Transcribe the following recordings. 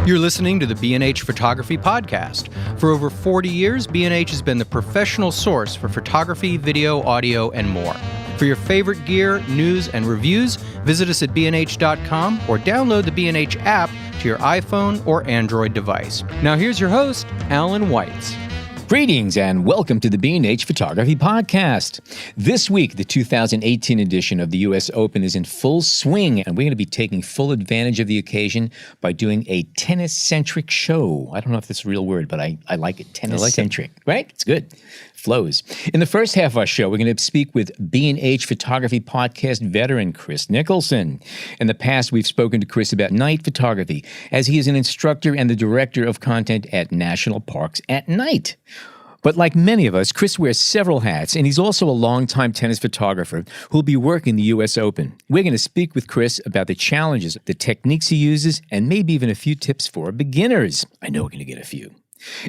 You're listening to the B&H Photography Podcast. For over 40 years, B&H has been the professional source for photography, video, audio, and more. For your favorite gear, news, and reviews, visit us at bnh.com or download the B&H app to your iPhone or Android device. Now here's your host, Alan Weitz. Greetings and welcome to the B&H Photography Podcast. This week, the 2018 edition of the U.S. Open is in full swing, and we're going to be taking full advantage of the occasion by doing a tennis-centric show. I don't know if that's a real word, but I like it. Tennis-centric, right? It's good. Flows. In the first half of our show, we're going to speak with B&H Photography Podcast veteran Chris Nicholson. In the past, we've spoken to Chris about night photography, as he is an instructor and the director of content at National Parks at Night. But like many of us, Chris wears several hats, and he's also a longtime tennis photographer who'll be working the U.S. Open. We're going to speak with Chris about the challenges, the techniques he uses, and maybe even a few tips for beginners. I know we're going to get a few.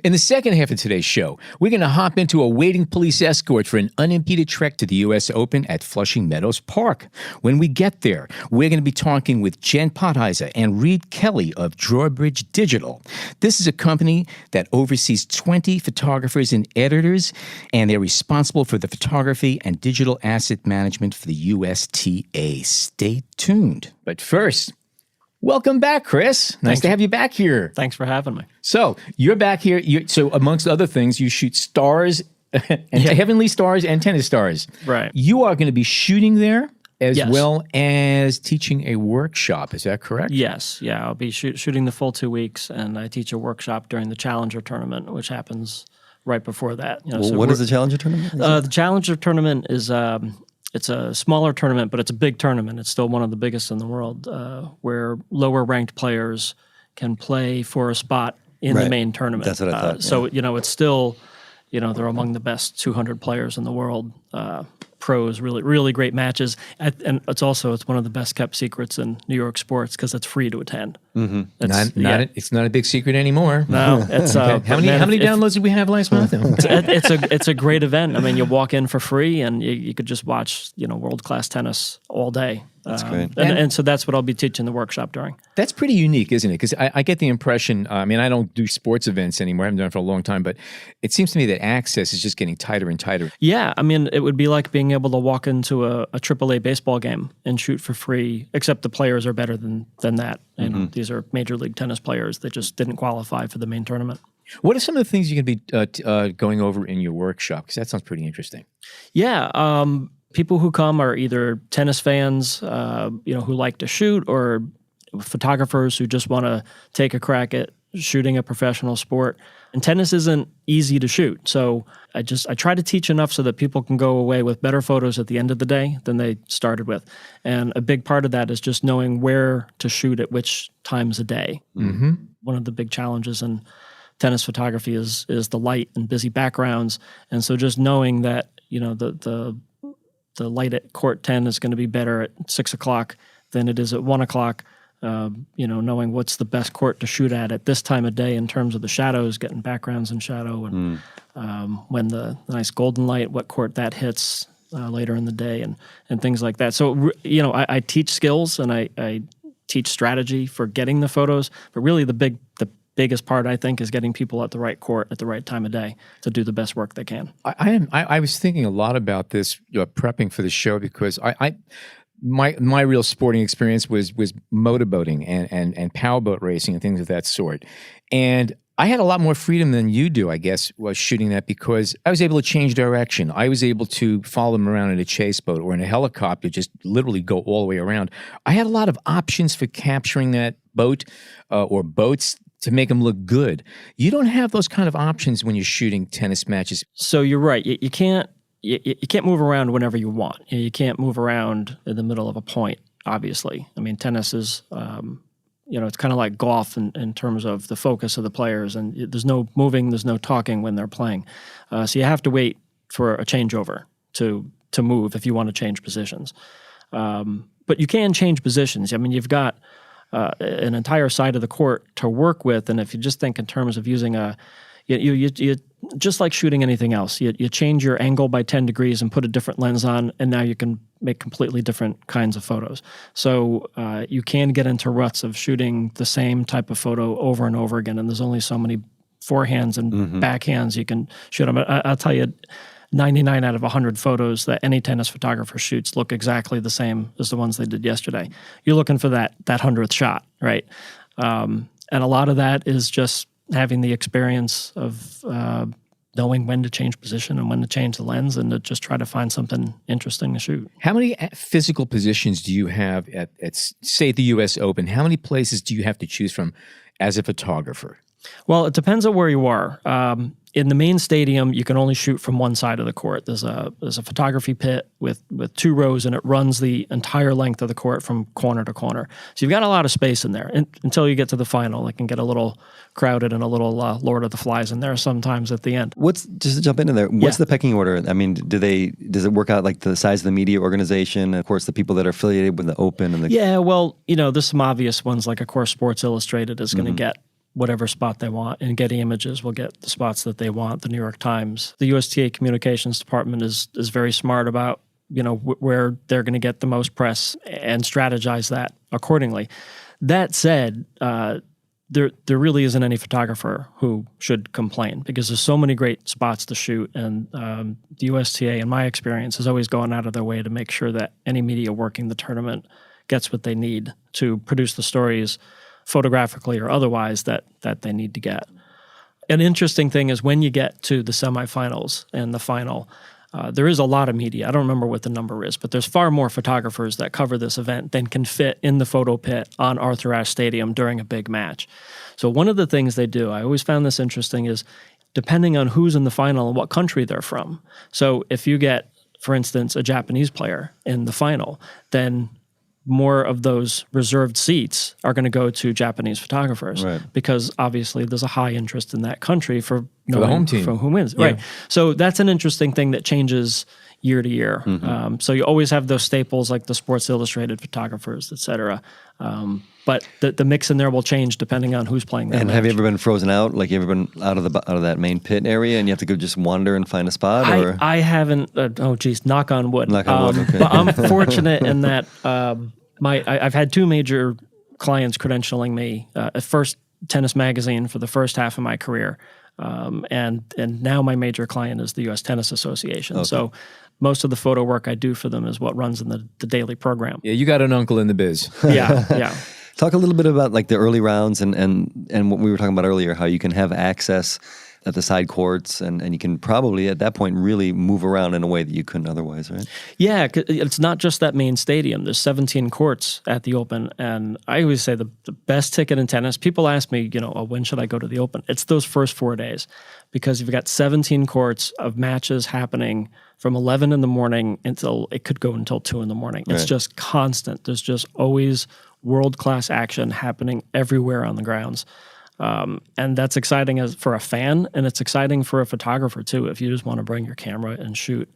In the second half of today's show, we're going to hop into a waiting police escort for an unimpeded trek to the U.S. Open at Flushing Meadows Park. When we get there, we're going to be talking with Jen Pottheiser and Reid Kelley of Drawbridge Digital. This is a company that oversees 20 photographers and editors, and they're responsible for the photography and digital asset management for the U.S.T.A. Stay tuned. But first, welcome back, Chris. Nice to have you back here. Thanks for having me. So you're back here. So amongst other things, you shoot stars, and heavenly stars and tennis stars. Right. You are going to be shooting there as well as teaching a workshop. Is that correct? Yes. Yeah, I'll be shooting the full 2 weeks, and I teach a workshop during the Challenger tournament, which happens right before that. What is the Challenger tournament? The Challenger tournament is it's a smaller tournament, but it's a big tournament. It's still one of the biggest in the world, where lower-ranked players can play for a spot in the main tournament. That's what I thought. So, it's still, they're among the best 200 players in the world, pros, really, really great matches. And it's one of the best-kept secrets in New York sports because it's free to attend. Mm-hmm. It's not a big secret anymore. No, it's okay. How many downloads did we have last month? It's a great event. I mean, you walk in for free, and you could just watch world-class tennis all day. That's great. And so that's what I'll be teaching the workshop during. That's pretty unique, isn't it? Because I get the impression, I don't do sports events anymore. I haven't done it for a long time, but it seems to me that access is just getting tighter and tighter. Yeah, it would be like being able to walk into a AAA baseball game and shoot for free, except the players are better than that. These are Major League Tennis players that just didn't qualify for the main tournament. What are some of the things you can be going over in your workshop? Because that sounds pretty interesting. Yeah, people who come are either tennis fans, who like to shoot, or photographers who just want to take a crack at shooting a professional sport. And tennis isn't easy to shoot, so I try to teach enough so that people can go away with better photos at the end of the day than they started with. And a big part of that is just knowing where to shoot at which times a day. Mm-hmm. One of the big challenges in tennis photography is the light and busy backgrounds, and so just knowing that the light at court 10 is going to be better at 6 o'clock than it is at 1 o'clock. Knowing what's the best court to shoot at this time of day in terms of the shadows, getting backgrounds in shadow, and when the nice golden light, what court that hits later in the day, and things like that. So, I teach skills and I teach strategy for getting the photos, but really the biggest part, I think, is getting people at the right court at the right time of day to do the best work they can. I was thinking a lot about this prepping for the show because my real sporting experience was motorboating and powerboat racing and things of that sort. And I had a lot more freedom than you do, I guess, was shooting that because I was able to change direction. I was able to follow them around in a chase boat or in a helicopter, just literally go all the way around. I had a lot of options for capturing that boat or boats to make them look good. You don't have those kind of options when you're shooting tennis matches. So you're right. You can't move around whenever you want. You can't move around in the middle of a point, obviously. Tennis is, it's kind of like golf in terms of the focus of the players, and there's no moving, there's no talking when they're playing. So you have to wait for a changeover to move if you want to change positions. But you can change positions. You've got an entire side of the court to work with, and if you just think in terms of using you just like shooting anything else. You change your angle by 10 degrees and put a different lens on, and now you can make completely different kinds of photos. So you can get into ruts of shooting the same type of photo over and over again, and there's only so many forehands and backhands you can shoot them. I'll tell you, 99 out of 100 photos that any tennis photographer shoots look exactly the same as the ones they did yesterday. You're looking for that 100th shot, right? And a lot of that is just having the experience of knowing when to change position and when to change the lens and to just try to find something interesting to shoot. How many physical positions do you have at say, the U.S. Open? How many places do you have to choose from as a photographer? Well, it depends on where you are. In the main stadium, you can only shoot from one side of the court. There's a photography pit with 2 rows, and it runs the entire length of the court from corner to corner. So you've got a lot of space in there until you get to the final. It can get a little crowded and a little Lord of the Flies in there sometimes at the end. Just to jump into there, what's the pecking order? I mean, does it work out like the size of the media organization? Of course, the people that are affiliated with the Open and the Yeah, well, there's some obvious ones, like of course Sports Illustrated is going to get whatever spot they want, and Getty Images will get the spots that they want. The New York Times, the U.S.T.A. communications department is very smart about where they're going to get the most press and strategize that accordingly. That said, there really isn't any photographer who should complain because there's so many great spots to shoot, and the U.S.T.A. in my experience has always gone out of their way to make sure that any media working the tournament gets what they need to produce the stories photographically or otherwise that they need to get. An interesting thing is when you get to the semifinals and the final, there is a lot of media. I don't remember what the number is, but there's far more photographers that cover this event than can fit in the photo pit on Arthur Ashe Stadium during a big match. So one of the things they do, I always found this interesting, is depending on who's in the final and what country they're from. So if you get, for instance, a Japanese player in the final, then more of those reserved seats are going to go to Japanese photographers, right? Because obviously there's a high interest in that country for the home team, for who wins, right? So that's an interesting thing that changes year to year. So you always have those staples like the Sports Illustrated photographers, et cetera. But the mix in there will change depending on who's playing that And match. have you ever been frozen out? Like, you ever been out of that main pit area and you have to go just wander and find a spot? Or I haven't. Knock on wood. Knock on wood. Okay. But I'm fortunate in that I've had 2 major clients credentialing me. At first, Tennis Magazine for the first half of my career, and now my major client is the U.S. Tennis Association. Okay. So most of the photo work I do for them is what runs in the daily program. Yeah, you got an uncle in the biz. Yeah. Talk a little bit about like the early rounds and what we were talking about earlier, how you can have access at the side courts and you can probably at that point really move around in a way that you couldn't otherwise, right? Yeah, it's not just that main stadium. There's 17 courts at the Open, and I always say the best ticket in tennis, people ask me, when should I go to the Open? It's those first 4 days, because you've got 17 courts of matches happening from 11 in the morning until it could go until 2 in the morning. It's just constant. There's just always world-class action happening everywhere on the grounds. And that's exciting for a fan, and it's exciting for a photographer too. If you just want to bring your camera and shoot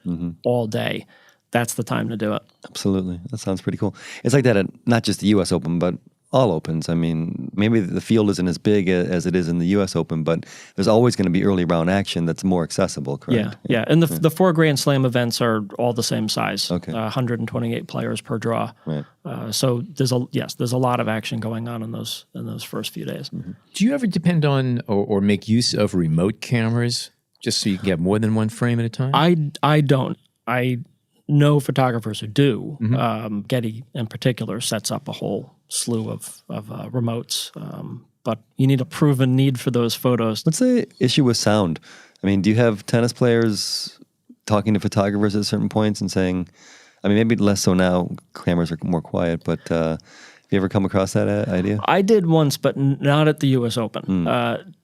all day, that's the time to do it. Absolutely. That sounds pretty cool. It's like that at not just the U.S. Open, but all Opens. I mean, maybe the field isn't as big as it is in the U.S. Open, but there's always going to be early round action that's more accessible, correct? Yeah. And the 4 Grand Slam events are all the same size. Okay. 128 players per draw. Right. So there's a lot of action going on in those first few days. Do you ever depend on or make use of remote cameras just so you can get more than one frame at a time? I don't. I know photographers who do. Getty in particular sets up a whole slew of remotes, but you need a proven need for those photos. What's the issue with sound? I mean, do you have tennis players talking to photographers at certain points and saying, I mean, maybe less so now, cameras are more quiet, but have you ever come across that idea? I did once, but not at the U.S. Open.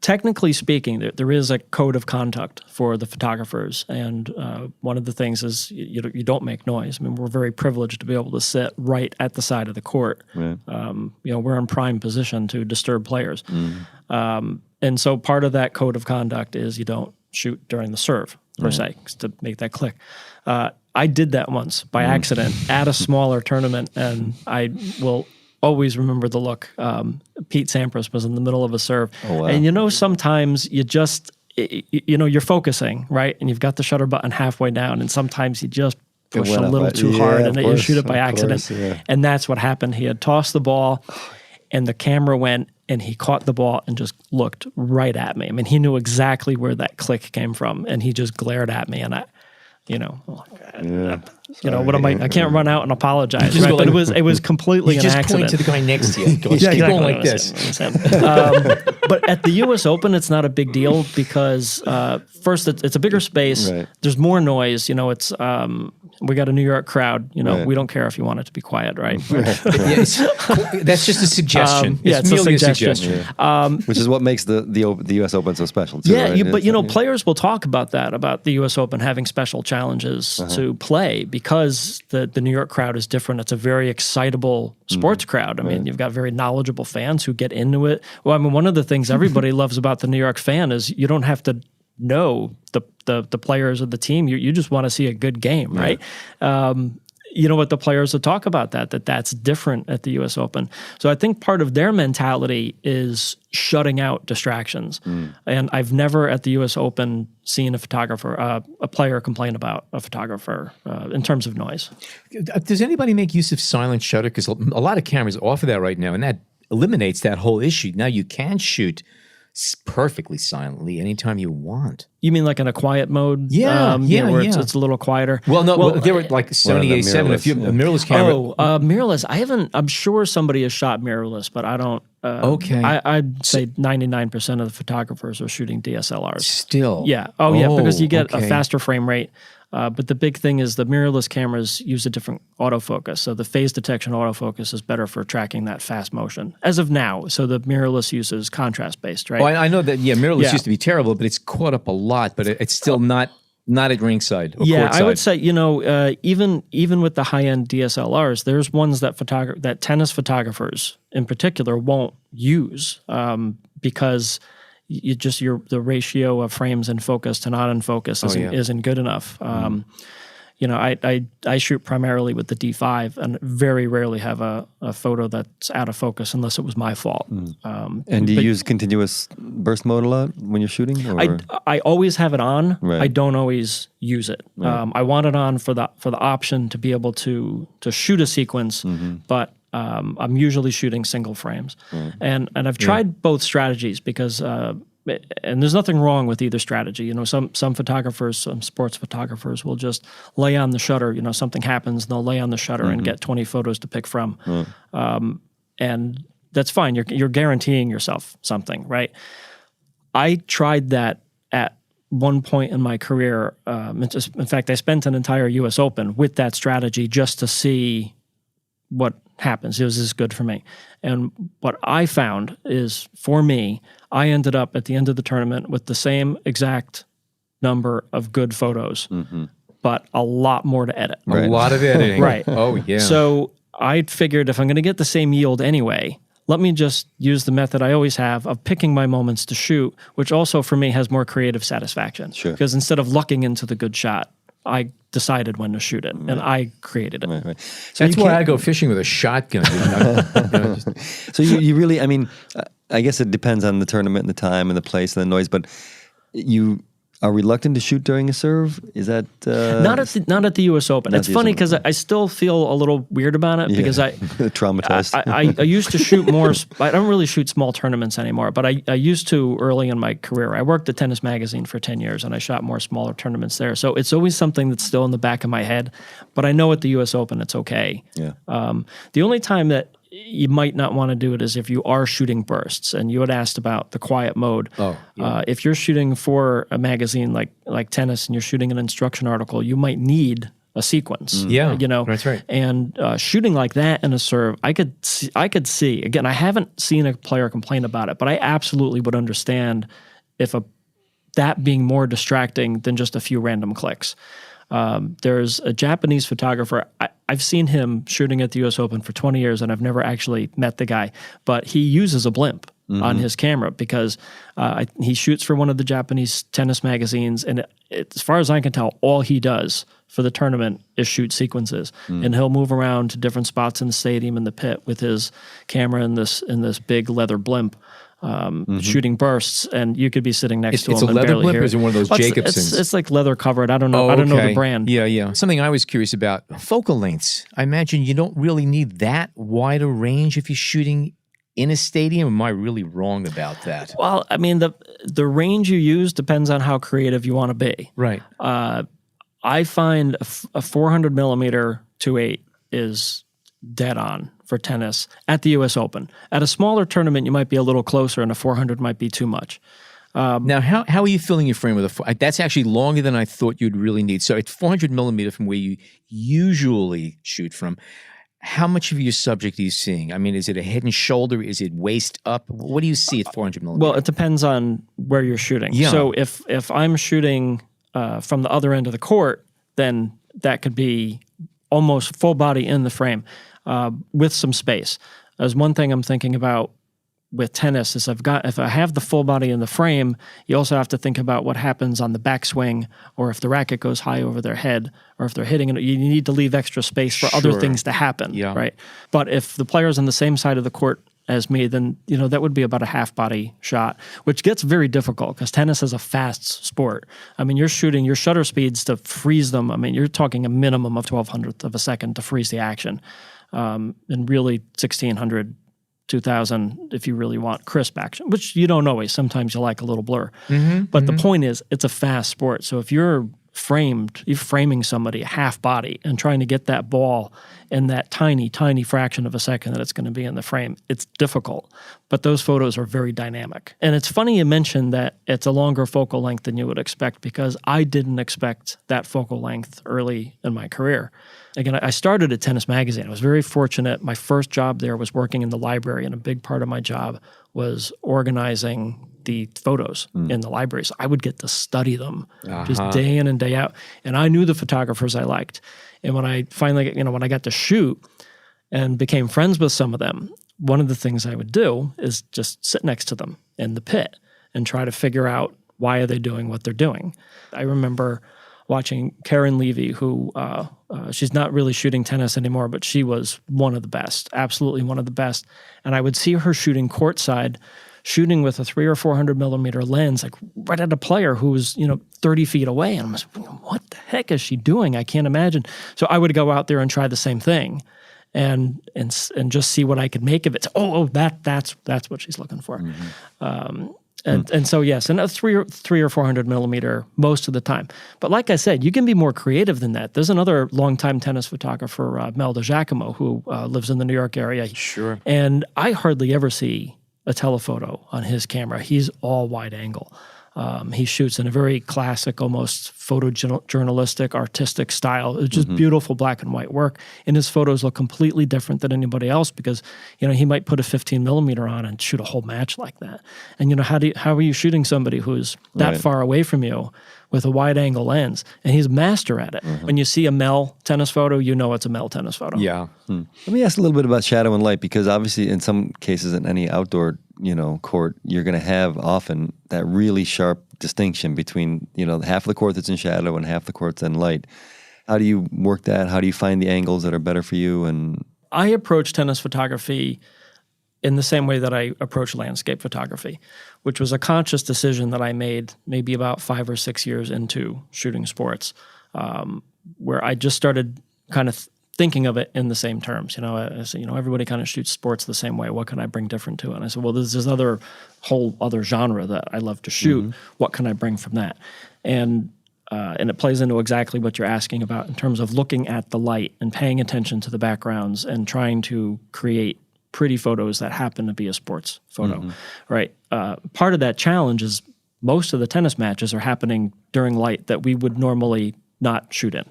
Technically speaking, there is a code of conduct for the photographers, and one of the things is you don't make noise. I mean, we're very privileged to be able to sit right at the side of the court. Right. We're in prime position to disturb players. And so part of that code of conduct is you don't shoot during the serve, per se, to make that click. I did that once by accident at a smaller tournament, and I will always remember the look. Pete Sampras was in the middle of a serve. Oh, wow. And sometimes you're focusing, right? And you've got the shutter button halfway down, and sometimes you just push a went up little by- too yeah, hard, of and you course, shoot it by of accident. course, yeah. And that's what happened. He had tossed the ball, and the camera went, and he caught the ball and just looked right at me. I mean, he knew exactly where that click came from, and he just glared at me, and what am I can't run out and apologize, right? But it was completely You an just accident. point to the guy next to you. Go, Yeah, keep exactly. going like this. But at the U.S. Open, it's not a big deal because first, it's a bigger space. Right. There's more noise. It's we got a New York crowd. Right. We don't care if you want it to be quiet, right? Yes. That's just a suggestion. Yeah, it's a merely suggestion. Which is what makes the U.S. Open so special, too. Yeah, right? but players will talk about that, about the U.S. Open having special challenges to play because the New York crowd is different. It's a very excitable sports crowd. I mean, you've got very knowledgeable fans who get into it. Well, I mean, one of the things everybody loves about the New York fan is you don't have to know the players of the team. You just want to see a good game, right? What the players will talk about that's different at the U.S. Open. So I think part of their mentality is shutting out distractions. And I've never at the U.S. Open seen a player complain about a photographer in terms of noise. Does anybody make use of silent shutter? Because a lot of cameras offer that right now, and that eliminates that whole issue. Now you can shoot perfectly silently anytime you want. You mean like in a quiet mode? Yeah, where it's a little quieter. Well, no, there were like Sony the A7, a mirrorless, mirrorless camera. Mirrorless. I'm sure somebody has shot mirrorless, but I don't. Okay. I'd say 99% of the photographers are shooting DSLRs. Still. Yeah. Oh, yeah, because you get okay. a faster frame rate. But the big thing is the mirrorless cameras use a different autofocus. So the phase detection autofocus is better for tracking that fast motion as of now. So the mirrorless uses contrast-based, right? Well, I know that, mirrorless Yeah. used to be terrible, but it's caught up a lot, but it's still not at ringside or Yeah, courtside. I would say, even with the high-end DSLRs, there's ones that tennis photographers in particular won't use because the ratio of frames in focus to not in focus isn't good enough. I shoot primarily with the D5 and very rarely have a photo that's out of focus unless it was my fault. And do you use continuous burst mode a lot when you're shooting? Or? I always have it on. Right. I don't always use it. I want it on for the option to be able to shoot a sequence, but I'm usually shooting single frames. And I've tried both strategies because and there's nothing wrong with either strategy. Some photographers, some sports photographers will just lay on the shutter. Something happens and they'll lay on the shutter and get 20 photos to pick from. And that's fine. You're guaranteeing yourself something, right? I tried that at one point in my career. In fact, I spent an entire U.S. Open with that strategy just to see what happens. Is this good for me? And what I found is, for me, I ended up at the end of the tournament with the same exact number of good photos, but a lot more to edit. A lot of editing. Right. Oh, yeah. So I figured if I'm going to get the same yield anyway, let me just use the method I always have of picking my moments to shoot, which also for me has more creative satisfaction. Sure. Because instead of lucking into the good shot, I decided when to shoot it, and I created it. Right. So that's why I go fishing with a shotgun. So you really, I mean, I guess it depends on the tournament and the time and the place and the noise, but you are reluctant to shoot during a serve? Is that... Not at the U.S. Open. It's funny because I still feel a little weird about it because traumatized. I used to shoot more... I don't really shoot small tournaments anymore, but I used to early in my career. I worked at Tennis Magazine for 10 years, and I shot more smaller tournaments there. So it's always something that's still in the back of my head, but I know at the U.S. Open it's okay. Yeah. The only time that you might not want to do it is if you are shooting bursts. And you had asked about the quiet mode. Oh, yeah. If you're shooting for a magazine like Tennis and you're shooting an instruction article, you might need a sequence. Yeah, that's right. And shooting like that in a serve, I could see. Again, I haven't seen a player complain about it, but I absolutely would understand if that being more distracting than just a few random clicks. There's a Japanese photographer. I've seen him shooting at the U.S. Open for 20 years, and I've never actually met the guy. But he uses a blimp on his camera because he shoots for one of the Japanese tennis magazines, and as far as I can tell, all he does for the tournament is shoot sequences, and he'll move around to different spots in the stadium in the pit with his camera in this big leather blimp. Shooting bursts, and you could be sitting next to him. It's a and leather barely blimp, hear or is it one of those Jacobsons? It's like leather covered. I don't know. I don't know the brand. Yeah. Something I was curious about: focal lengths. I imagine you don't really need that wide a range if you're shooting in a stadium. Am I really wrong about that? Well, I mean, the range you use depends on how creative you want to be. Right. I find a 400 millimeter 2.8 is dead on for tennis at the U.S. Open. At a smaller tournament, you might be a little closer, and a 400 might be too much. Now, how are you filling your frame with that's actually longer than I thought you'd really need. So it's 400 millimeter from where you usually shoot from. How much of your subject are you seeing? I mean, is it a head and shoulder? Is it waist up? What do you see at 400 millimeter? Well, it depends on where you're shooting. Yeah. So if I'm shooting from the other end of the court, then that could be almost full body in the frame. With some space. There's one thing I'm thinking about with tennis is if I have the full body in the frame, you also have to think about what happens on the backswing, or if the racket goes high over their head, or if they're hitting it. You need to leave extra space for other things to happen, right? But if the player's on the same side of the court as me, then that would be about a half body shot, which gets very difficult because tennis is a fast sport. I mean, you're shooting your shutter speeds to freeze them. I mean, you're talking a minimum of 0.12 of a second to freeze the action. And really 1600, 2000 if you really want crisp action, which you don't always. Sometimes you like a little blur. But the point is, it's a fast sport. So if you're framing somebody a half body and trying to get that ball in that tiny, tiny fraction of a second that it's going to be in the frame, it's difficult. But those photos are very dynamic. And it's funny you mentioned that it's a longer focal length than you would expect, because I didn't expect that focal length early in my career. Again, I started at Tennis Magazine. I was very fortunate. My first job there was working in the library, and a big part of my job was organizing the photos in the library. So I would get to study them just day in and day out. And I knew the photographers I liked. And when I finally, when I got to shoot and became friends with some of them, one of the things I would do is just sit next to them in the pit and try to figure out why are they doing what they're doing. I remember watching Karen Levy, who she's not really shooting tennis anymore, but she was one of the best, absolutely one of the best. And I would see her shooting courtside, shooting with a 300 or 400 millimeter lens, like right at a player who was 30 feet away. And I was, what the heck is she doing? I can't imagine. So I would go out there and try the same thing, and just see what I could make of it. So, that's what she's looking for. And so, yes, and a 300 or 400 millimeter most of the time. But like I said, you can be more creative than that. There's another longtime tennis photographer, Mel DiGiacomo, who lives in the New York area. Sure. And I hardly ever see a telephoto on his camera. He's all wide angle. He shoots in a very classic, almost photojournalistic, artistic style. It's just beautiful black and white work. And his photos look completely different than anybody else because, he might put a 15 millimeter on and shoot a whole match like that. And, how are you shooting somebody who's that far away from you with a wide angle lens? And he's a master at it. When you see a Mel tennis photo, you know it's a Mel tennis photo. Yeah. Let me ask a little bit about shadow and light, because obviously in some cases in any outdoor court, you're going to have often that really sharp distinction between, half of the court that's in shadow and half the court's in light. How do you work that? How do you find the angles that are better for you? And I approach tennis photography in the same way that I approach landscape photography, which was a conscious decision that I made maybe about 5 or 6 years into shooting sports, where I just started kind of thinking of it in the same terms. I said, everybody kind of shoots sports the same way. What can I bring different to it? And I said, well, there's this whole other genre that I love to shoot. What can I bring from that? And it plays into exactly what you're asking about in terms of looking at the light and paying attention to the backgrounds and trying to create pretty photos that happen to be a sports photo, right? Part of that challenge is most of the tennis matches are happening during light that we would normally not shoot in,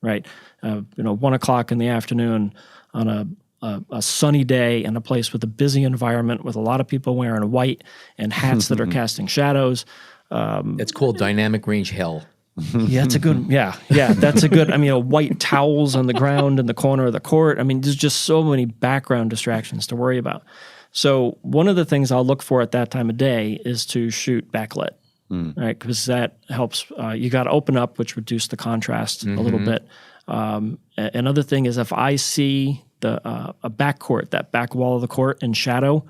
right? 1 o'clock in the afternoon on a sunny day in a place with a busy environment with a lot of people wearing white and hats that are casting shadows. It's called dynamic range hell. Yeah, that's a good, that's a good, white towels on the ground in the corner of the court. There's just so many background distractions to worry about. So one of the things I'll look for at that time of day is to shoot backlit, right? Because that helps. You got to open up, which reduce the contrast a little bit. Another thing is if I see a backcourt, that back wall of the court in shadow,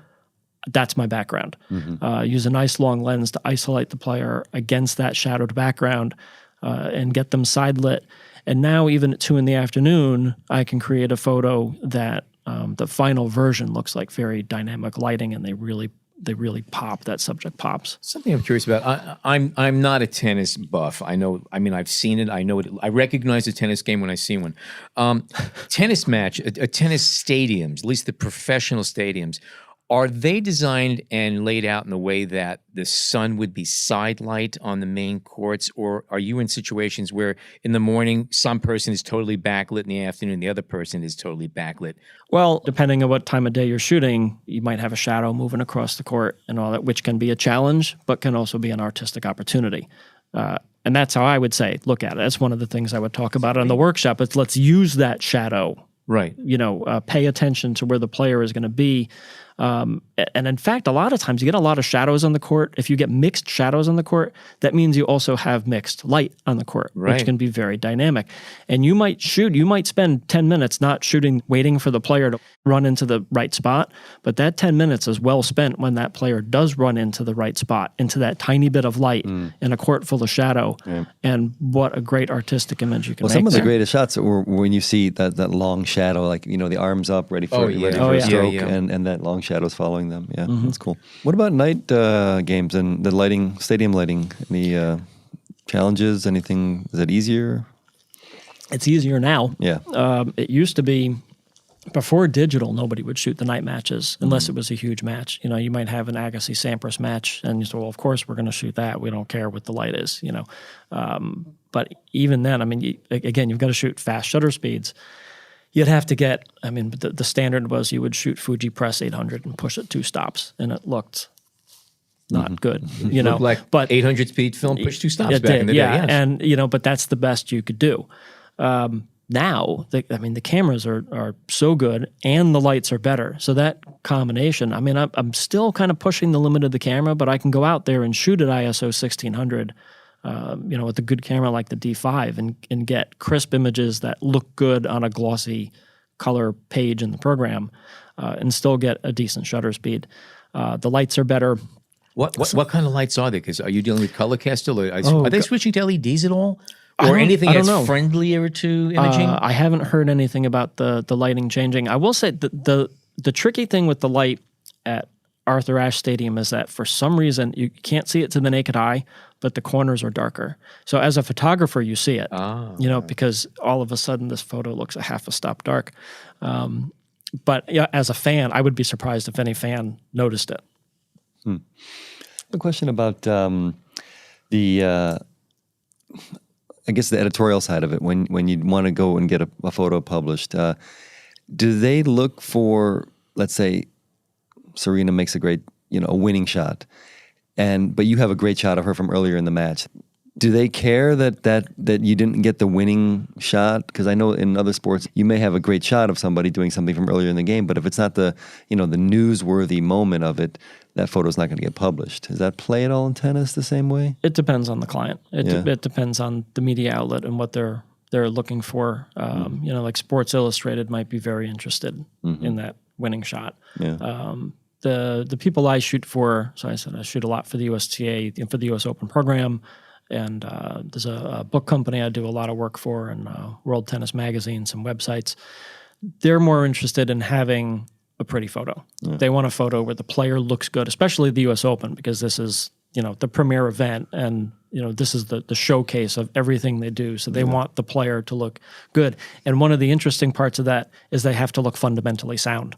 that's my background. Use a nice long lens to isolate the player against that shadowed background and get them side lit. And now even at 2 p.m, I can create a photo that the final version looks like very dynamic lighting, and they really pop. That subject pops. Something I'm curious about. I'm not a tennis buff. I've seen it. I know it. I recognize a tennis game when I see one. Tennis match, a tennis stadiums, at least the professional stadiums, are they designed and laid out in a way that the sun would be side light on the main courts, or are you in situations where in the morning some person is totally backlit, in the afternoon the other person is totally backlit? Well, depending on what time of day you're shooting, you might have a shadow moving across the court and all that, which can be a challenge, but can also be an artistic opportunity. And that's how I would say, look at it. That's one of the things I would talk about on the workshop. Is let's use that shadow. Right. Pay attention to where the player is going to be. And in fact, a lot of times you get a lot of shadows on the court. If you get mixed shadows on the court, that means you also have mixed light on the court, which can be very dynamic. And you might spend 10 minutes not shooting, waiting for the player to run into the right spot. But that 10 minutes is well spent when that player does run into the right spot, into that tiny bit of light in a court full of shadow. Yeah. And what a great artistic image you can make. Some of the there. greatest shots are when you see that long shadow, like, the arms up, ready for a stroke, and that long shadows following them. Yeah, that's cool. What about night games and the lighting, stadium lighting? Any challenges? Anything? Is it easier? It's easier now. Yeah. It used to be, before digital, nobody would shoot the night matches unless it was a huge match. You might have an Agassi-Sampras match, and you say, well, of course we're going to shoot that. We don't care what the light is, But even then, you've got to shoot fast shutter speeds. You'd have to get, the standard was you would shoot Fuji Press 800 and push it 2 stops, and it looked not good, Looked like, but 800 speed film push 2 stops back in the day. Yes. And but that's the best you could do. Now, the cameras are so good and the lights are better. So that combination, I'm still kind of pushing the limit of the camera, but I can go out there and shoot at ISO 1600. With a good camera like the D5 and get crisp images that look good on a glossy color page in the program and still get a decent shutter speed. The lights are better. What kind of lights are they? Because are you dealing with color cast still? Are they switching to LEDs at all? Or anything that's friendlier to imaging? I haven't heard anything about the lighting changing. I will say the tricky thing with the light at Arthur Ashe Stadium is that for some reason you can't see it to the naked eye, but the corners are darker. So as a photographer, you see it, because all of a sudden this photo looks a half a stop dark. But as a fan, I would be surprised if any fan noticed it. A question about the editorial side of it. When you want to go and get a photo published, do they look for, let's say, Serena makes a great, a winning shot, but you have a great shot of her from earlier in the match. Do they care that you didn't get the winning shot? Because I know in other sports you may have a great shot of somebody doing something from earlier in the game, but if it's not the the newsworthy moment of it, that photo's not going to get published. Does that play at all in tennis the same way? It depends on the client. It depends on the media outlet and what they're looking for. Like Sports Illustrated might be very interested in that winning shot. Yeah. The people I shoot for, so I said I shoot a lot for the U.S.T.A. for the U.S. Open program, and there's a book company I do a lot of work for, and World Tennis Magazine, some websites. They're more interested in having a pretty photo. Yeah. They want a photo where the player looks good, especially the U.S. Open, because this is the premier event, and this is the showcase of everything they do. So they want the player to look good. And one of the interesting parts of that is they have to look fundamentally sound.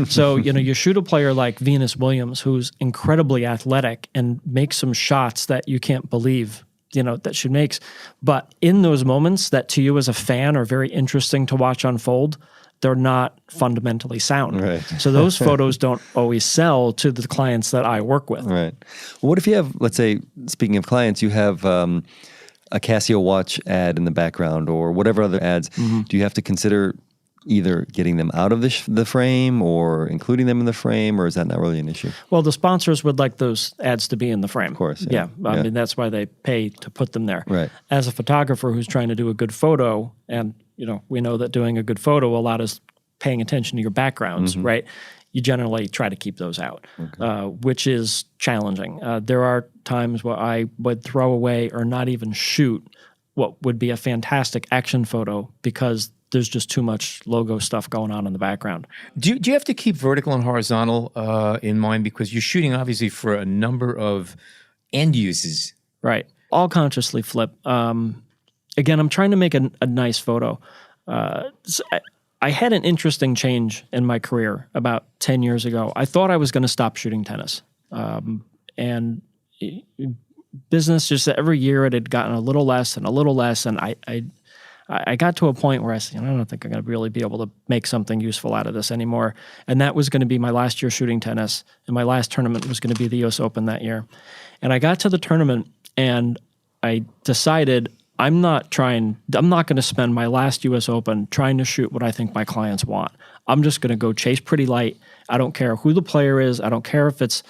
So, you shoot a player like Venus Williams, who's incredibly athletic and makes some shots that you can't believe, that she makes. But in those moments that to you as a fan are very interesting to watch unfold, they're not fundamentally sound. Right. So those photos don't always sell to the clients that I work with. Right. Well, what if you have, let's say, speaking of clients, you have a Casio watch ad in the background or whatever other ads. Do you have to consider either getting them out of the frame or including them in the frame, or is that not really an issue? Well, the sponsors would like those ads to be in the frame. Of course. Yeah. I mean, that's why they pay to put them there. Right. As a photographer who's trying to do a good photo, and we know that doing a good photo a lot is paying attention to your backgrounds, right? You generally try to keep those out, which is challenging. There are times where I would throw away or not even shoot what would be a fantastic action photo because there's just too much logo stuff going on in the background. Do you have to keep vertical and horizontal in mind, because you're shooting obviously for a number of end uses? Right. I'll consciously flip. Again, I'm trying to make a nice photo. So I had an interesting change in my career about 10 years ago. I thought I was going to stop shooting tennis. And business, just every year it had gotten a little less and a little less. And I got to a point where I said, I don't think I'm going to really be able to make something useful out of this anymore. And that was going to be my last year shooting tennis. And my last tournament was going to be the U.S. Open that year. And I got to the tournament and I decided I'm not going to spend my last U.S. Open trying to shoot what I think my clients want. I'm just going to go chase pretty light. I don't care who the player is. I don't care if it's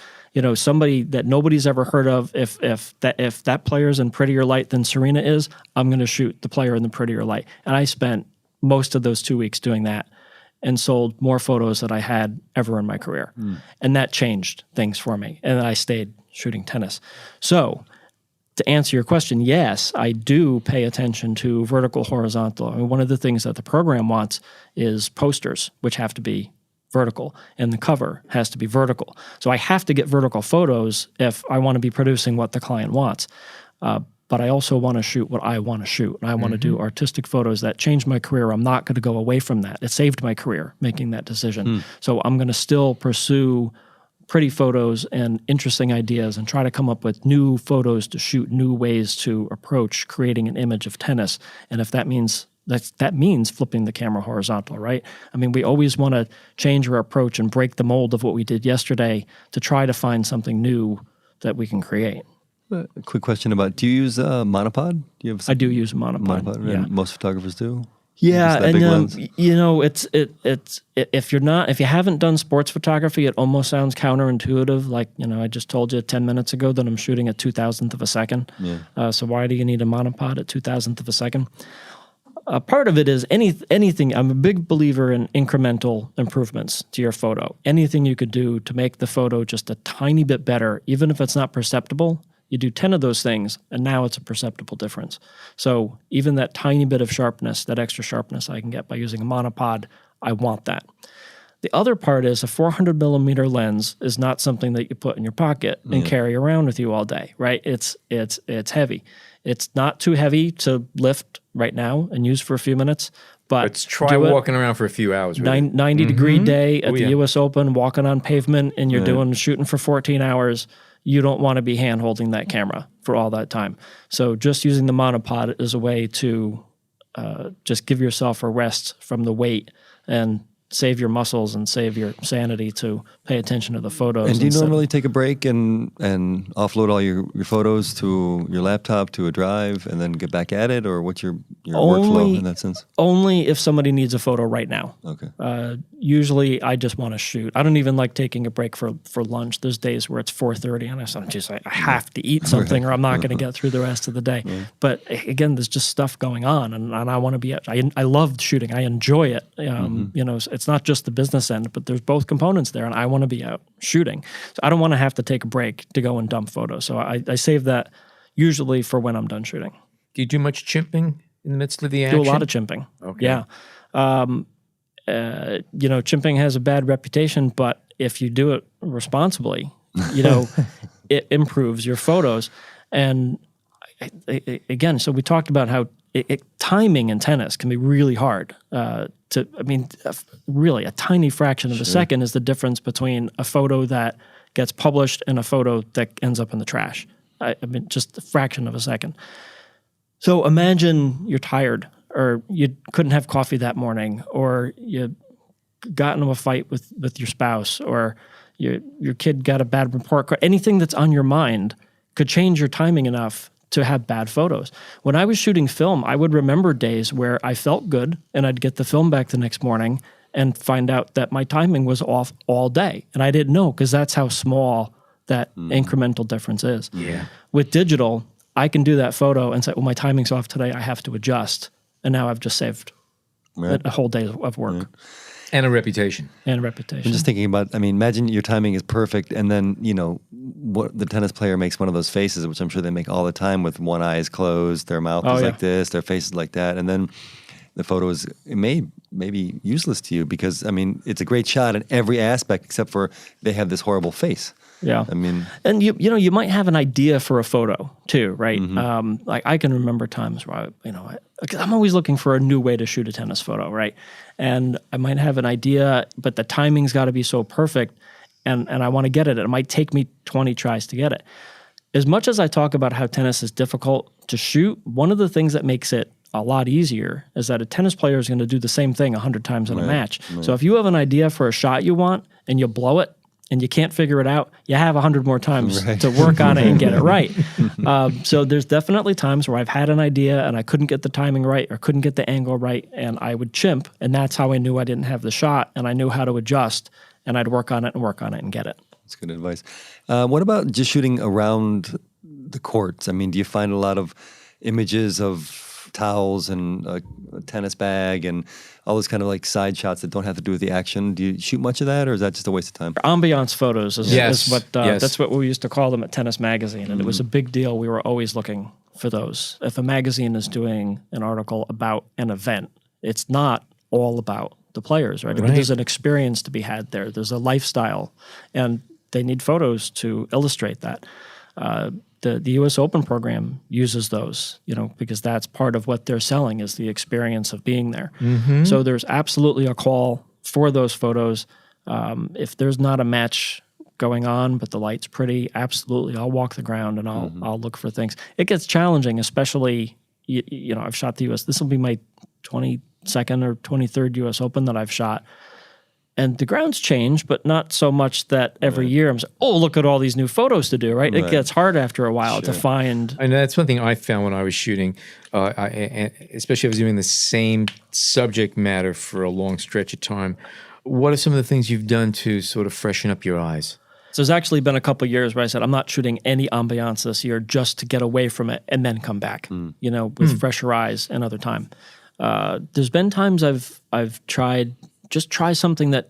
somebody that nobody's ever heard of. If that player's in prettier light than Serena is, I'm going to shoot the player in the prettier light. And I spent most of those 2 weeks doing that and sold more photos than I had ever in my career. And that changed things for me. And I stayed shooting tennis. So to answer your question, yes, I do pay attention to vertical, horizontal. I mean, one of the things that the program wants is posters, which have to be vertical, and the cover has to be vertical. So I have to get vertical photos if I want to be producing what the client wants. But I also want to shoot what I want to shoot. And I want to do artistic photos that changed my career. I'm not going to go away from that. It saved my career making that decision. So I'm going to still pursue pretty photos and interesting ideas and try to come up with new photos to shoot, new ways to approach creating an image of tennis. And if that means flipping the camera horizontal, right? I mean, we always want to change our approach and break the mold of what we did yesterday to try to find something new that we can create. A quick question about, do you use a monopod? I do use a monopod. Yeah. Most photographers do. Yeah, and it's if you haven't done sports photography, it almost sounds counterintuitive. Like, I just told you 10 minutes ago that I'm shooting at 2,000th of a second. Yeah. So why do you need a monopod at 2,000th of a second? Part of it is anything. I'm a big believer in incremental improvements to your photo. Anything you could do to make the photo just a tiny bit better, even if it's not perceptible. You do 10 of those things, and now it's a perceptible difference. So even that tiny bit of sharpness, that extra sharpness I can get by using a monopod, I want that. The other part is a 400 millimeter lens is not something that you put in your pocket and carry around with you all day, right? It's heavy. It's not too heavy to lift right now and use for a few minutes, but let's try walking around for a few hours. 90-degree day at the U.S. Open, walking on pavement, and you're shooting for 14 hours. You don't want to be hand-holding that camera for all that time. So just using the monopod is a way to just give yourself a rest from the weight and save your muscles and save your sanity to pay attention to the photos. And do you normally take a break and offload all your photos to your laptop, to a drive, and then get back at it? Or what's your workflow in that sense? Only if somebody needs a photo right now. Okay. Usually I just want to shoot. I don't even like taking a break for lunch. There's days where it's 4:30 and I have to eat something or I'm not going to get through the rest of the day. But again, there's just stuff going on and I want to be I love shooting. I enjoy it. It's not just the business end, but there's both components there, and I want to be out shooting. So I don't want to have to take a break to go and dump photos. So I save that usually for when I'm done shooting. Do you do much chimping in the midst of the action? Do a lot of chimping. Okay. Yeah. Chimping has a bad reputation, but if you do it responsibly, it improves your photos. And again, so we talked about how timing in tennis can be really hard. Really a tiny fraction of a second is the difference between a photo that gets published and a photo that ends up in the trash. Just a fraction of a second. So imagine you're tired, or you couldn't have coffee that morning, or you got into a fight with your spouse, or your kid got a bad report card. Anything that's on your mind could change your timing enough to have bad photos. When I was shooting film, I would remember days where I felt good and I'd get the film back the next morning and find out that my timing was off all day. And I didn't know, because that's how small that incremental difference is. Yeah. With digital, I can do that photo and say, well, my timing's off today, I have to adjust. And now I've just saved a whole day of work. And a reputation. And reputation. I'm just thinking about, imagine your timing is perfect, and then, what the tennis player makes one of those faces, which I'm sure they make all the time, with one eye is closed, their mouth is like this, their face is like that, and then the photo is, it may be useless to you because, it's a great shot in every aspect except for they have this horrible face. Yeah. And you might have an idea for a photo too, right? Like I can remember times where I'm always looking for a new way to shoot a tennis photo, right? And I might have an idea, but the timing's got to be so perfect, and I want to get it. It might take me 20 tries to get it. As much as I talk about how tennis is difficult to shoot, one of the things that makes it a lot easier is that a tennis player is going to do the same thing 100 times in a match. So if you have an idea for a shot you want and you blow it, and you can't figure it out, you have 100 more times to work on it and get it right. So there's definitely times where I've had an idea and I couldn't get the timing right or couldn't get the angle right, and I would chimp, and that's how I knew I didn't have the shot, and I knew how to adjust, and I'd work on it and get it. That's good advice. What about just shooting around the courts? Do you find a lot of images of towels and a tennis bag and all those kind of like side shots that don't have to do with the action? Do you shoot much of that, or is that just a waste of time? Ambiance photos is what that's what we used to call them at Tennis Magazine, and it was a big deal. We were always looking for those. If a magazine is doing an article about an event, it's not all about the players, right? There's an experience to be had there. There's a lifestyle, and they need photos to illustrate that. The U.S. Open program uses those, because that's part of what they're selling is the experience of being there. So there's absolutely a call for those photos. If there's not a match going on, but the light's pretty, absolutely, I'll walk the ground and I'll look for things. It gets challenging, especially, I've shot the U.S. This will be my 22nd or 23rd U.S. Open that I've shot. And the grounds change, but not so much that every year I'm saying, oh, look at all these new photos to do, right? It gets hard after a while to find. I know that's one thing I found when I was shooting, and especially if I was doing the same subject matter for a long stretch of time. What are some of the things you've done to sort of freshen up your eyes? So there's actually been a couple of years where I said, I'm not shooting any ambiance this year just to get away from it and then come back, with fresher eyes another time. There's been times I've tried, just try something that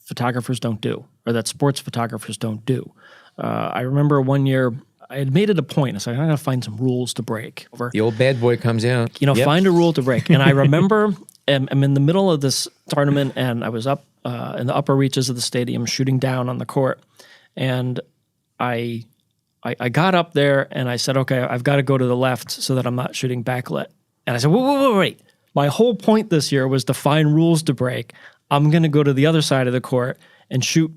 photographers don't do or that sports photographers don't do. I remember one year I had made it a point. I said, I'm going to find some rules to break. The old bad boy comes out. Find a rule to break. And I remember I'm in the middle of this tournament, and I was up in the upper reaches of the stadium shooting down on the court. And I got up there and I said, okay, I've got to go to the left so that I'm not shooting backlit. And I said, wait. My whole point this year was to find rules to break. I'm going to go to the other side of the court and shoot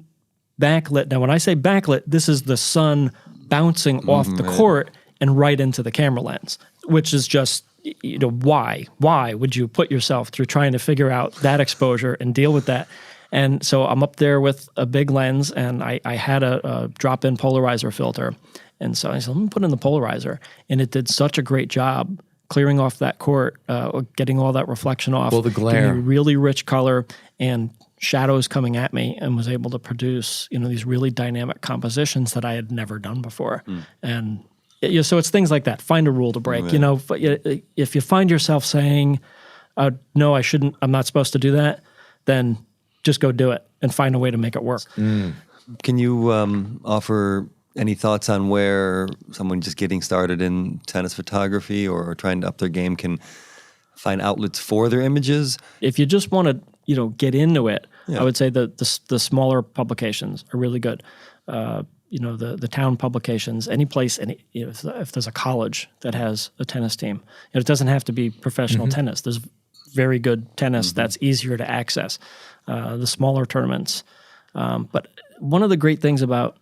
backlit. Now, when I say backlit, this is the sun bouncing off the court and right into the camera lens, which is just, why? Why would you put yourself through trying to figure out that exposure and deal with that? And so I'm up there with a big lens, and I had a drop-in polarizer filter. And so I said, let me put in the polarizer. And it did such a great job clearing off that court, getting all that reflection off. All the glare. Giving me really rich color and shadows coming at me, and was able to produce, these really dynamic compositions that I had never done before. And so it's things like that. Find a rule to break. If you find yourself saying, no, I shouldn't, I'm not supposed to do that, then just go do it and find a way to make it work. Can you offer any thoughts on where someone just getting started in tennis photography or trying to up their game can find outlets for their images? If you just want to, get into it, I would say the smaller publications are really good. The town publications, any place, if there's a college that has a tennis team, it doesn't have to be professional tennis. There's very good tennis that's easier to access. The smaller tournaments, but one of the great things about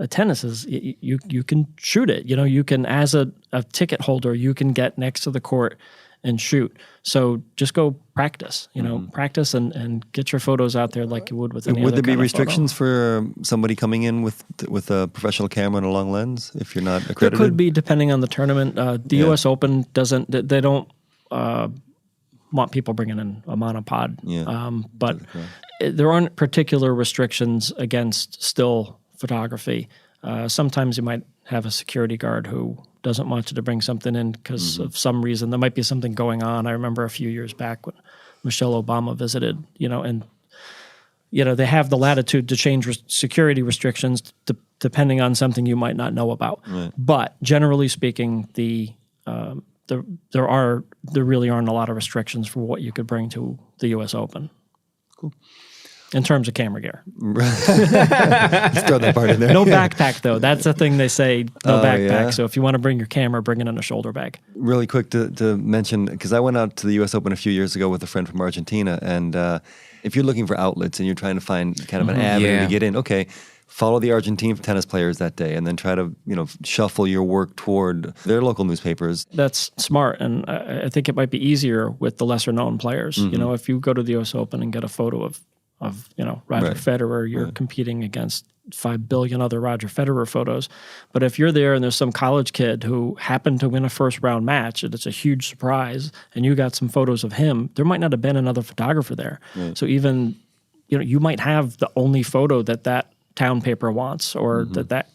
tennis is you can shoot it. You can, as a ticket holder, you can get next to the court and shoot. So just go practice, practice and get your photos out there like you would with any Would other there be kind of restrictions photo. for somebody coming in with a professional camera and a long lens if you're not There accredited? could be, depending on the tournament. The U.S. Open they don't want people bringing in a monopod. Yeah. But there aren't particular restrictions against still photography. Sometimes you might have a security guard who doesn't want you to bring something in because of some reason. There might be something going on. I remember a few years back when Michelle Obama visited, and they have the latitude to change security restrictions depending on something you might not know about. Right. But generally speaking, there really aren't a lot of restrictions for what you could bring to the U.S. Open. Cool. In terms of camera gear. Just throw that part in there. No backpack, though. That's the thing they say, no backpack. Yeah? So if you want to bring your camera, bring it in a shoulder bag. Really quick to mention, because I went out to the U.S. Open a few years ago with a friend from Argentina, and if you're looking for outlets and you're trying to find kind of an avenue to get in, okay, follow the Argentine tennis players that day and then try to, shuffle your work toward their local newspapers. That's smart, and I think it might be easier with the lesser-known players. If you go to the U.S. Open and get a photo of Roger Federer, you're competing against 5 billion other Roger Federer photos. But if you're there and there's some college kid who happened to win a first-round match and it's a huge surprise and you got some photos of him, there might not have been another photographer there. Right. So even, you might have the only photo that town paper wants or that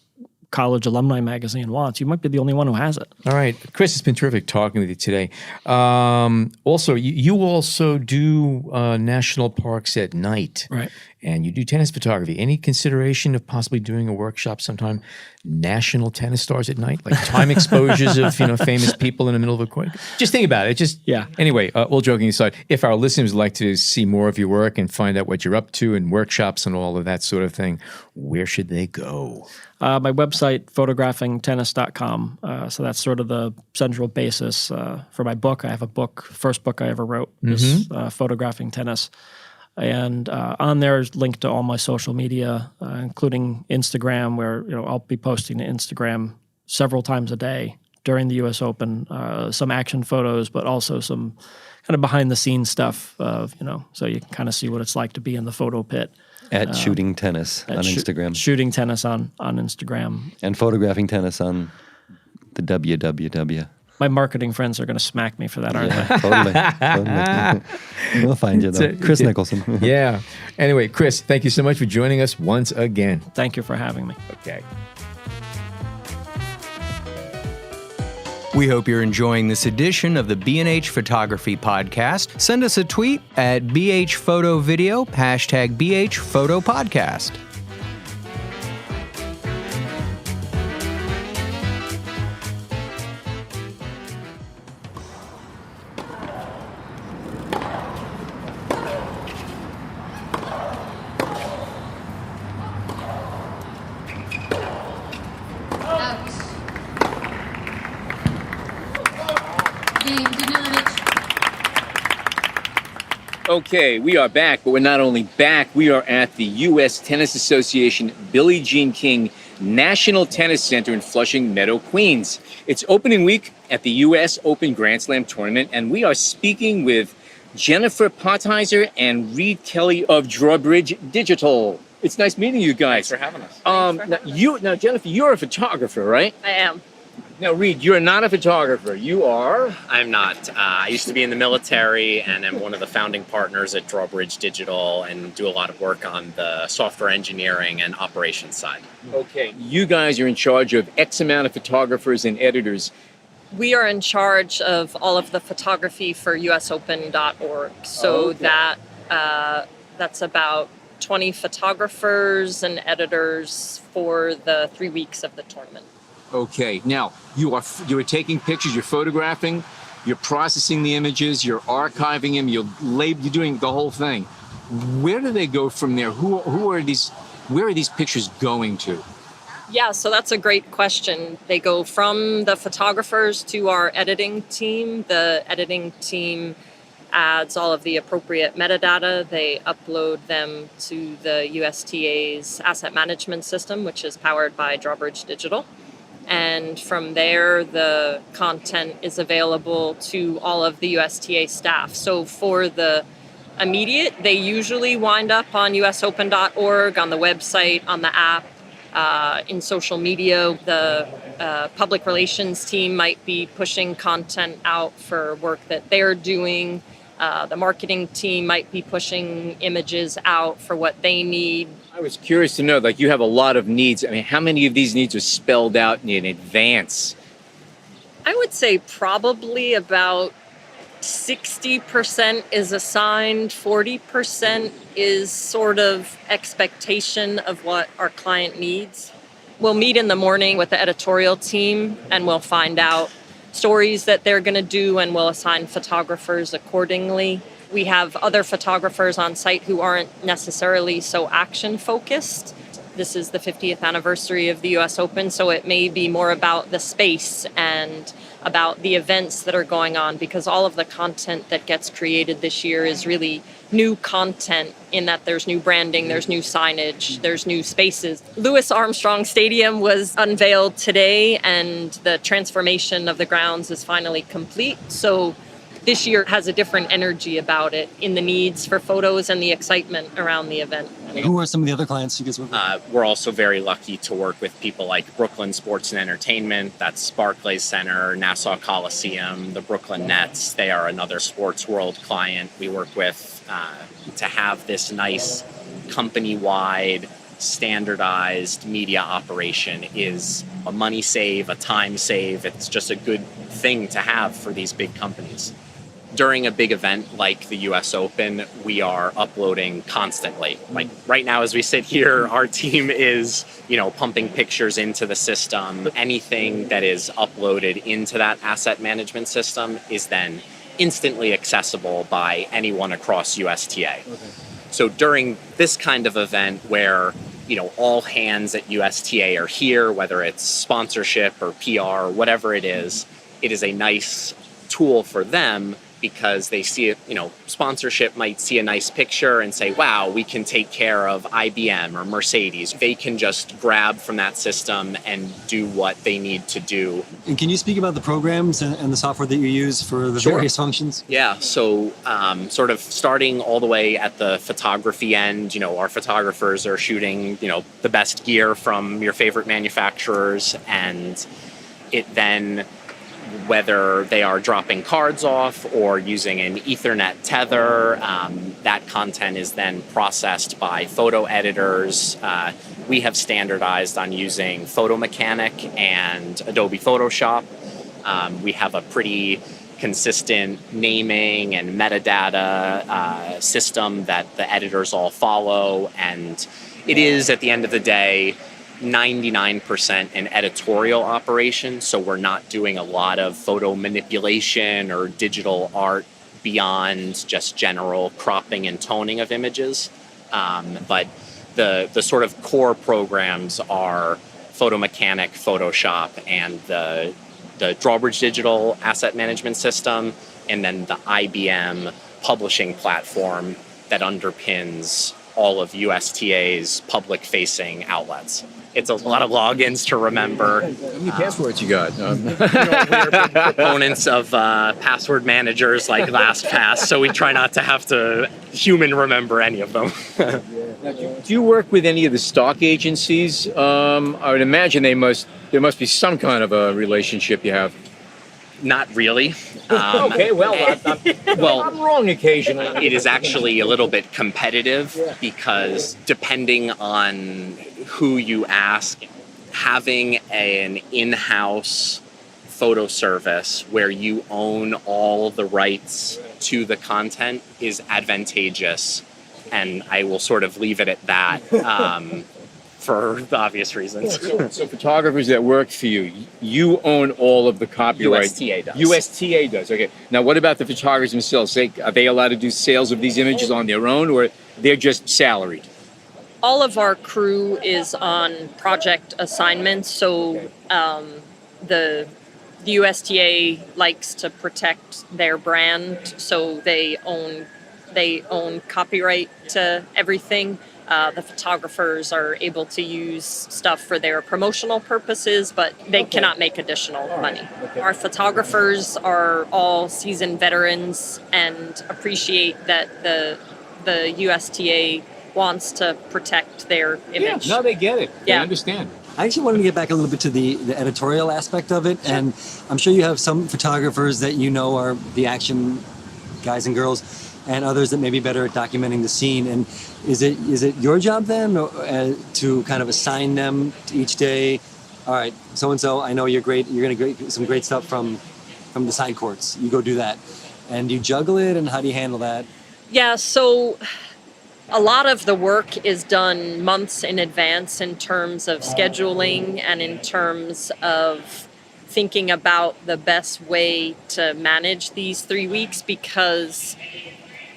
college alumni magazine wants. You might be the only one who has it. All right. Chris, it's been terrific talking with you today. Also, you also do national parks at night. Right. And you do tennis photography. Any consideration of possibly doing a workshop sometime, national tennis stars at night? Like time exposures of, famous people in the middle of a court? Just think about it. Anyway, all joking aside, if our listeners would like to see more of your work and find out what you're up to and workshops and all of that sort of thing, where should they go? My website, photographingtennis.com. So that's sort of the central basis for my book. I have a book, first book I ever wrote is Photographing Tennis. And on there is linked to all my social media, including Instagram, where I'll be posting to Instagram several times a day during the U.S. Open, some action photos, but also some kind of behind-the-scenes stuff, so you can kind of see what it's like to be in the photo pit. At Shooting Tennis on Instagram. Shooting Tennis on Instagram. And Photographing Tennis on the www. My marketing friends are going to smack me for that, aren't they? Totally. We'll find you, though. Chris Nicholson. Yeah. Anyway, Chris, thank you so much for joining us once again. Thank you for having me. Okay. We hope you're enjoying this edition of the B&H Photography Podcast. Send us a tweet at BHPhotoVideo, hashtag BHPhotoPodcast. Okay, we are back, but we're not only back, we are at the U.S. Tennis Association Billie Jean King National Tennis Center in Flushing Meadow, Queens. It's opening week at the U.S. Open Grand Slam Tournament, and we are speaking with Jennifer Pottheiser and Reid Kelley of Drawbridge Digital. It's nice meeting you guys. Thanks for having us. Now, Jennifer, you're a photographer, right? I am. Now, Reid, you're not a photographer. You are? I'm not. I used to be in the military, and I'm one of the founding partners at Drawbridge Digital and do a lot of work on the software engineering and operations side. Okay. You guys are in charge of X amount of photographers and editors. We are in charge of all of the photography for usopen.org. So that's about 20 photographers and editors for the 3 weeks of the tournament. Okay. Now, you are taking pictures, you're photographing, you're processing the images, you're archiving them, you're doing the whole thing. Where do they go from there? Where are these pictures going to? Yeah, so that's a great question. They go from the photographers to our editing team. The editing team adds all of the appropriate metadata. They upload them to the U.S.T.A.'s asset management system, which is powered by Drawbridge Digital. And from there, the content is available to all of the U.S.T.A. staff. So for the immediate, they usually wind up on usopen.org, on the website, on the app, in social media. The public relations team might be pushing content out for work that they're doing. The marketing team might be pushing images out for what they need. I was curious to know, like, you have a lot of needs. I mean, how many of these needs are spelled out in advance? I would say probably about 60% is assigned, 40% is sort of expectation of what our client needs. We'll meet in the morning with the editorial team and we'll find out stories that they're going to do, and we'll assign photographers accordingly. We have other photographers on site who aren't necessarily so action focused. This is the 50th anniversary of the US Open, so it may be more about the space and about the events that are going on, because all of the content that gets created this year is really new content in that there's new branding, there's new signage, there's new spaces. Louis Armstrong Stadium was unveiled today, and the transformation of the grounds is finally complete. So this year has a different energy about it in the needs for photos and the excitement around the event. Who are some of the other clients you guys work with? We're also very lucky to work with people like Brooklyn Sports and Entertainment. That's Barclays Center, Nassau Coliseum, the Brooklyn Nets. They are another sports world client we work with to have this nice company-wide standardized media operation is a money save, a time save. It's just a good thing to have for these big companies. During a big event like the US Open, we are uploading constantly. Like right now as we sit here, our team is, pumping pictures into the system. Anything that is uploaded into that asset management system is then instantly accessible by anyone across U.S.T.A. Okay. So during this kind of event where, all hands at U.S.T.A. are here, whether it's sponsorship or PR or whatever it is a nice tool for them, because they see it, sponsorship might see a nice picture and say, wow, we can take care of IBM or Mercedes. They can just grab from that system and do what they need to do. And can you speak about the programs and the software that you use for the various functions? Yeah, so sort of starting all the way at the photography end, our photographers are shooting, the best gear from your favorite manufacturers, and it then, whether they are dropping cards off or using an Ethernet tether, that content is then processed by photo editors. We have standardized on using Photo Mechanic and Adobe Photoshop. We have a pretty consistent naming and metadata system that the editors all follow, and it is, at the end of the day, 99% an editorial operation, so we're not doing a lot of photo manipulation or digital art beyond just general cropping and toning of images. But the sort of core programs are Photo Mechanic, Photoshop, and the Drawbridge Digital asset management system, and then the IBM publishing platform that underpins all of U.S.T.A.'s public-facing outlets. It's a lot of logins to remember. How many passwords you got? We're proponents of password managers like LastPass, so we try not to have to human remember any of them. Now, do you work with any of the stock agencies? I would imagine there must be some kind of a relationship you have. Not really. Okay, I'm wrong occasionally. It is actually a little bit competitive because depending on who you ask, having an in-house photo service where you own all the rights to the content is advantageous, and I will sort of leave it at that. For the obvious reasons. So photographers that work for you, you own all of the copyright. U.S.T.A. does. U.S.T.A. does, okay. Now what about the photographers themselves? Are they allowed to do sales of these images on their own, or they're just salaried? All of our crew is on project assignments, so the U.S.T.A. likes to protect their brand, so they own copyright to everything. The photographers are able to use stuff for their promotional purposes, but they cannot make additional money. Our photographers are all seasoned veterans and appreciate that the U.S.T.A. wants to protect their image. Yeah, no, they get it. They Yeah. understand. I actually wanted to get back a little bit to the editorial aspect of it. And I'm sure you have some photographers that you know are the action guys and girls, and others that may be better at documenting the scene. And is it your job then to kind of assign them to each day? All right, so and so, I know you're great. You're going to get some great stuff from the side courts. You go do that, and do you juggle it, and how do you handle that? Yeah, so a lot of the work is done months in advance in terms of scheduling and in terms of thinking about the best way to manage these 3 weeks, because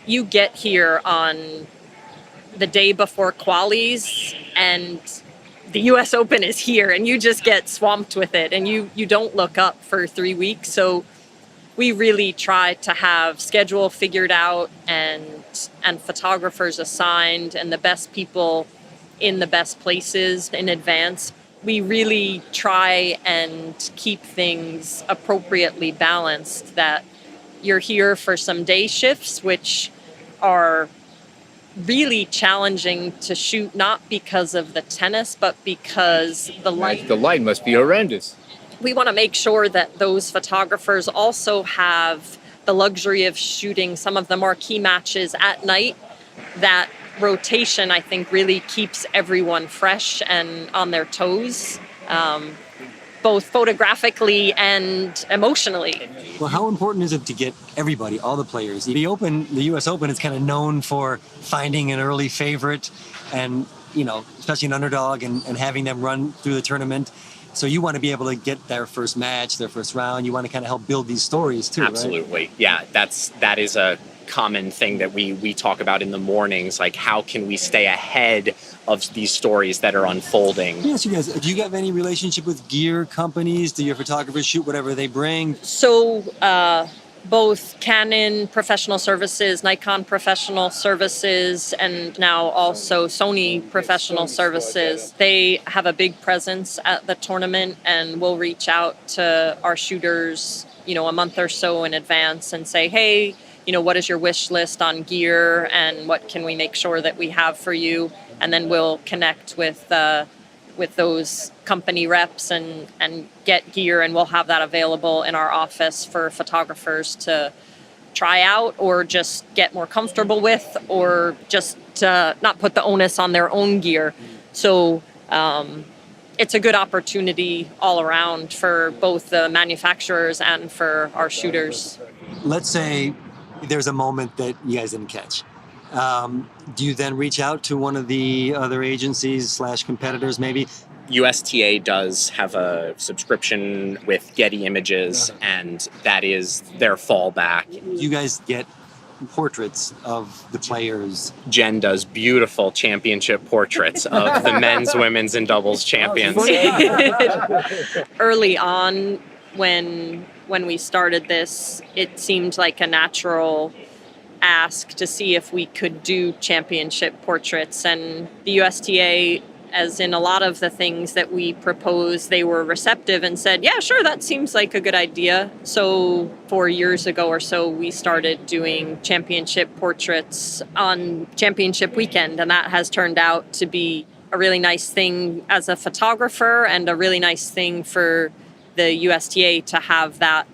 you get here on the day before qualies and the US Open is here and you just get swamped with it and you don't look up for 3 weeks. So we really try to have schedule figured out and photographers assigned and the best people in the best places in advance. We really try and keep things appropriately balanced, that you're here for some day shifts, which are really challenging to shoot, not because of the tennis, but because the light. The light must be horrendous. We want to make sure that those photographers also have the luxury of shooting some of the marquee matches at night. That rotation, I think, really keeps everyone fresh and on their toes, both photographically and emotionally. Well, how important is it to get everybody, all the players? The U.S. Open is kind of known for finding an early favorite and, especially an underdog and having them run through the tournament. So you want to be able to get their first match, their first round. You want to kind of help build these stories too, Absolutely. Right? Yeah, that is a common thing that we talk about in the mornings, like how can we stay ahead of these stories that are unfolding. Let me ask you guys, do you have any relationship with gear companies? Do your photographers shoot whatever they bring? So both Canon Professional Services, Nikon Professional Services, and now also Sony Professional Services, they have a big presence at the tournament and will reach out to our shooters, a month or so in advance and say, hey, what is your wish list on gear and what can we make sure that we have for you? And then we'll connect with those company reps and get gear, and we'll have that available in our office for photographers to try out or just get more comfortable with, or just not put the onus on their own gear. So it's a good opportunity all around for both the manufacturers and for our shooters. Let's say there's a moment that you guys didn't catch. Do you then reach out to one of the other agencies / competitors maybe? U.S.T.A. does have a subscription with Getty Images, and that is their fallback. You guys get portraits of the players. Jen does beautiful championship portraits of the men's, women's, and doubles champions. Early on, when we started this, it seemed like a natural ask to see if we could do championship portraits, and the U.S.T.A., as in a lot of the things that we proposed, they were receptive and said, yeah, sure, that seems like a good idea. So 4 years ago or so, we started doing championship portraits on championship weekend, and that has turned out to be a really nice thing as a photographer and a really nice thing for the U.S.T.A. to have that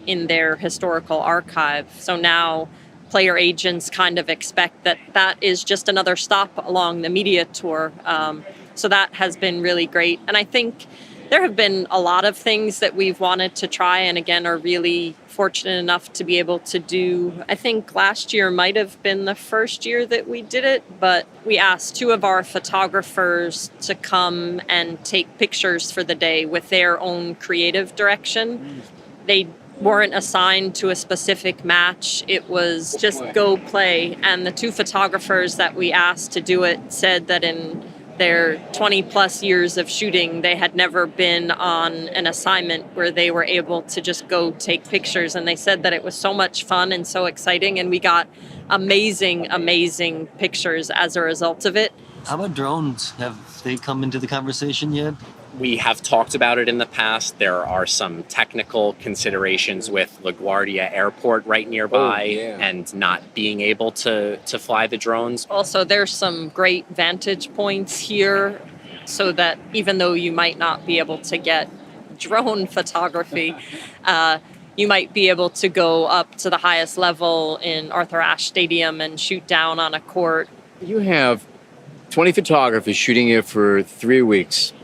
in their historical archive. So now player agents kind of expect that is just another stop along the media tour. So that has been really great. And I think there have been a lot of things that we've wanted to try and again are really fortunate enough to be able to do. I think last year might have been the first year that we did it, but we asked 2 of our photographers to come and take pictures for the day with their own creative direction. They weren't assigned to a specific match. It was just go play. And the 2 photographers that we asked to do it said that in their 20 plus years of shooting, they had never been on an assignment where they were able to just go take pictures. And they said that it was so much fun and so exciting. And we got amazing, amazing pictures as a result of it. How about drones? Have they come into the conversation yet? We have talked about it in the past. There are some technical considerations with LaGuardia Airport right nearby and not being able to fly the drones. Also, there's some great vantage points here so that even though you might not be able to get drone photography, you might be able to go up to the highest level in Arthur Ashe Stadium and shoot down on a court. You have 20 photographers shooting here for 3 weeks.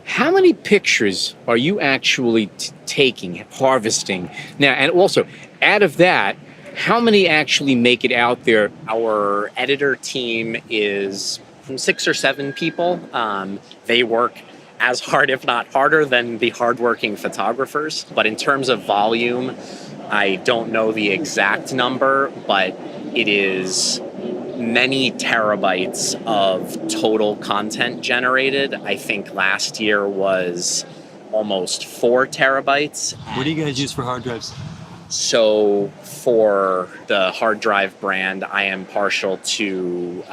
How many pictures are you actually taking, harvesting? Now, and also, out of that, how many actually make it out there? Our editor team is 6 or 7 people. They work as hard, if not harder, than the hardworking photographers. But in terms of volume, I don't know the exact number, but it is many terabytes of total content generated. I think last year was almost 4 terabytes. What do you guys use for hard drives? So for the hard drive brand, I am partial to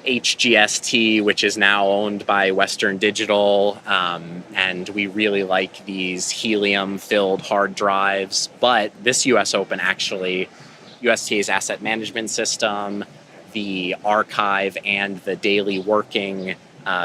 HGST, which is now owned by Western Digital, and we really like these helium-filled hard drives. But this U.S. Open, actually, U.S.T.A.'s asset management system, the archive, and the daily working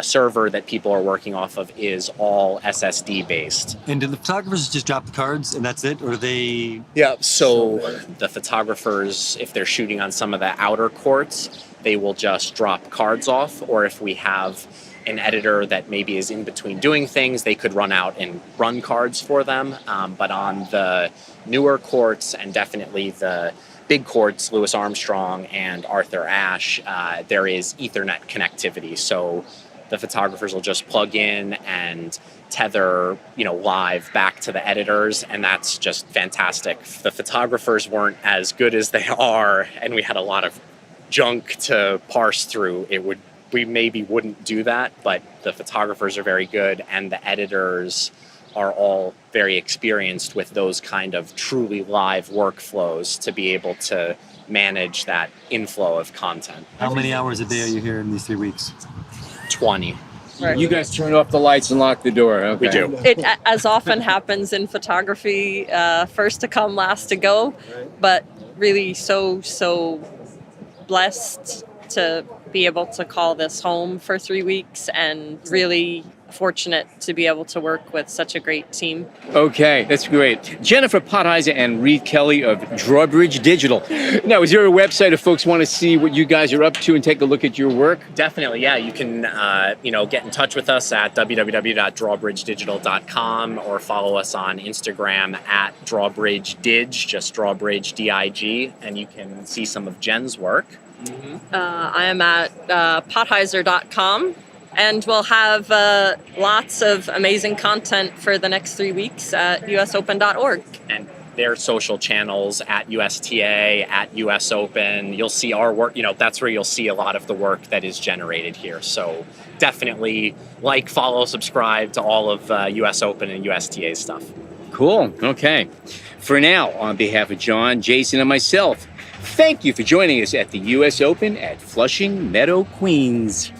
server that people are working off of is all SSD based. And do the photographers just drop the cards and that's it? Or do they... Yeah, so the photographers, if they're shooting on some of the outer courts, they will just drop cards off. Or if we have an editor that maybe is in between doing things, they could run out and run cards for them. But on the newer courts and definitely the big courts, Louis Armstrong and Arthur Ashe, there is Ethernet connectivity. So the photographers will just plug in and tether, live back to the editors, and that's just fantastic. If the photographers weren't as good as they are, and we had a lot of junk to parse through, we maybe wouldn't do that, but the photographers are very good, and the editors are all very experienced with those kind of truly live workflows to be able to manage that inflow of content. How many hours a day are you here in these 3 weeks? 20. Right. You guys turn off the lights and lock the door. Okay. We do. It, as often happens in photography, first to come, last to go, but really so blessed to be able to call this home for 3 weeks, and really fortunate to be able to work with such a great team. Okay, that's great. Jennifer Pottheiser and Reid Kelley of Drawbridge Digital. Now, is there a website if folks want to see what you guys are up to and take a look at your work? Definitely, yeah. You can, get in touch with us at www.drawbridgedigital.com or follow us on Instagram at drawbridgedig, just drawbridge DIG, and you can see some of Jen's work. I am at Pottheiser.com. And we'll have lots of amazing content for the next 3 weeks at usopen.org. And their social channels at U.S.T.A., at U.S. Open. You'll see our work. That's where you'll see a lot of the work that is generated here. So definitely follow, subscribe to all of U.S. Open and U.S.T.A. stuff. Cool. Okay. For now, on behalf of John, Jason, and myself, thank you for joining us at the U.S. Open at Flushing Meadow, Queens.